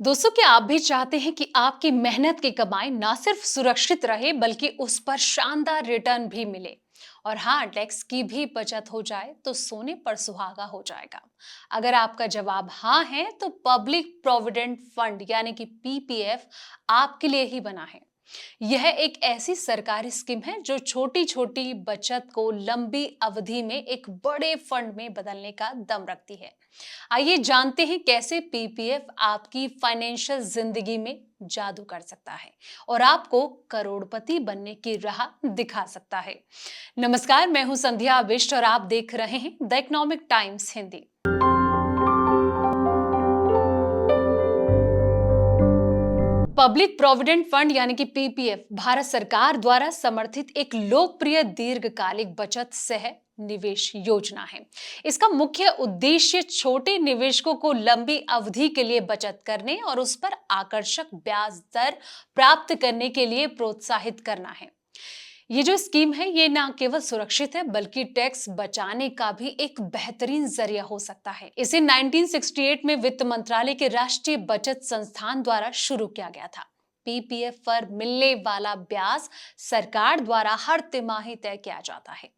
दोस्तों, क्या आप भी चाहते हैं कि आपकी मेहनत की कमाई ना सिर्फ सुरक्षित रहे बल्कि उस पर शानदार रिटर्न भी मिले। और हाँ, टैक्स की भी बचत हो जाए तो सोने पर सुहागा हो जाएगा। अगर आपका जवाब हाँ है तो पब्लिक प्रोविडेंट फंड यानी कि पीपीएफ आपके लिए ही बना है। यह एक ऐसी सरकारी स्कीम है जो छोटी छोटी बचत को लंबी अवधि में एक बड़े फंड में बदलने का दम रखती है। आइए जानते हैं कैसे पीपीएफ आपकी फाइनेंशियल जिंदगी में जादू कर सकता है और आपको करोड़पति बनने की राह दिखा सकता है। नमस्कार, मैं हूं संध्या बिष्ट और आप देख रहे हैं the economic times Hindi. Public provident fund यानी कि पीपीएफ भारत सरकार द्वारा समर्थित एक लोकप्रिय दीर्घकालिक बचत सह निवेश योजना है। इसका मुख्य उद्देश्य छोटे निवेशकों को लंबी अवधि के लिए बचत करने और उस पर आकर्षक ब्याज दर प्राप्त करने के लिए प्रोत्साहित करना है। ये जो स्कीम है ये ना केवल सुरक्षित है बल्कि टैक्स बचाने का भी एक बेहतरीन जरिया हो सकता है। इसे 1968 में वित्त मंत्रालय के राष्ट्रीय बचत संस्थान द्वारा शुरू किया गया था। पीपीएफ पर मिलने वाला ब्याज सरकार द्वारा हर तिमाही तय किया जाता है।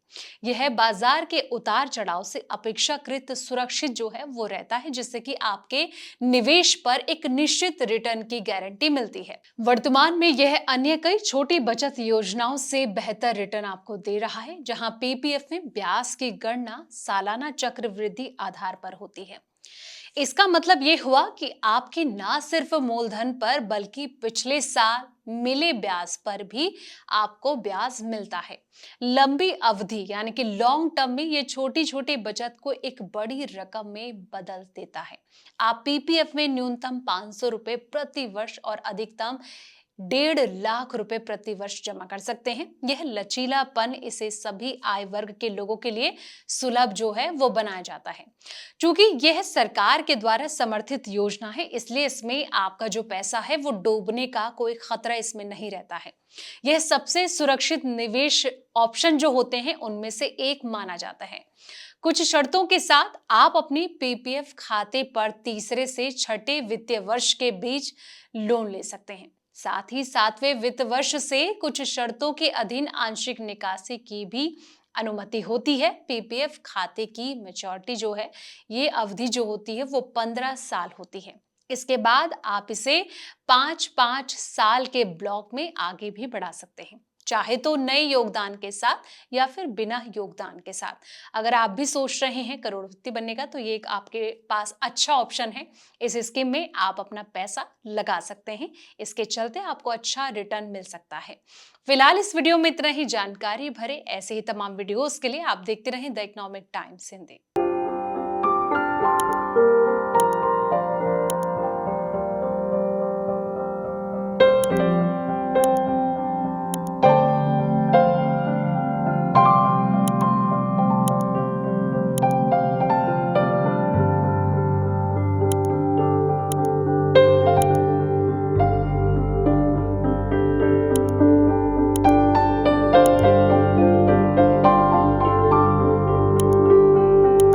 यह बाजार के उतार चढ़ाव से अपेक्षाकृत सुरक्षित जो है वो रहता है, जिससे कि आपके निवेश पर एक निश्चित रिटर्न की गारंटी मिलती है। वर्तमान में यह अन्य कई छोटी बचत योजनाओं से बेहतर रिटर्न आपको दे रहा है, जहां पीपीएफ में ब्याज की गणना सालाना चक्रवृद्धि आधार पर होती है। इसका मतलब ये हुआ कि आपके ना सिर्फ मूलधन पर बल्कि पिछले साल मिले ब्याज पर भी आपको ब्याज मिलता है। लंबी अवधि यानी कि लॉन्ग टर्म में ये छोटी छोटी बचत को एक बड़ी रकम में बदल देता है। आप पीपीएफ में न्यूनतम 500 रुपए प्रति वर्ष और अधिकतम 1.5 लाख रुपए प्रति वर्ष जमा कर सकते हैं। यह लचीलापन इसे सभी आय वर्ग के लोगों के लिए सुलभ जो है वो बनाया जाता है। चूंकि यह सरकार के द्वारा समर्थित योजना है, इसलिए इसमें आपका जो पैसा है वो डूबने का कोई खतरा इसमें नहीं रहता है। यह सबसे सुरक्षित निवेश ऑप्शन जो होते हैं उनमें से एक माना जाता है। कुछ शर्तों के साथ आप अपनी पीपीएफ खाते पर तीसरे से छठे वित्तीय वर्ष के बीच लोन ले सकते हैं। साथ ही सातवें वित्त वर्ष से कुछ शर्तों के अधीन आंशिक निकासी की भी अनुमति होती है। पीपीएफ खाते की मैच्योरिटी जो है, ये अवधि जो होती है वो 15 साल होती है। इसके बाद आप इसे 5-5 साल के ब्लॉक में आगे भी बढ़ा सकते हैं, चाहे तो नए योगदान के साथ या फिर बिना योगदान के साथ। अगर आप भी सोच रहे हैं करोड़पति बनने का तो ये एक आपके पास अच्छा ऑप्शन है। इस स्कीम में आप अपना पैसा लगा सकते हैं, इसके चलते आपको अच्छा रिटर्न मिल सकता है। फिलहाल इस वीडियो में इतना ही। जानकारी भरे ऐसे ही तमाम वीडियोस के लिए आप देखते रहें द इकोनॉमिक टाइम्स हिंदी।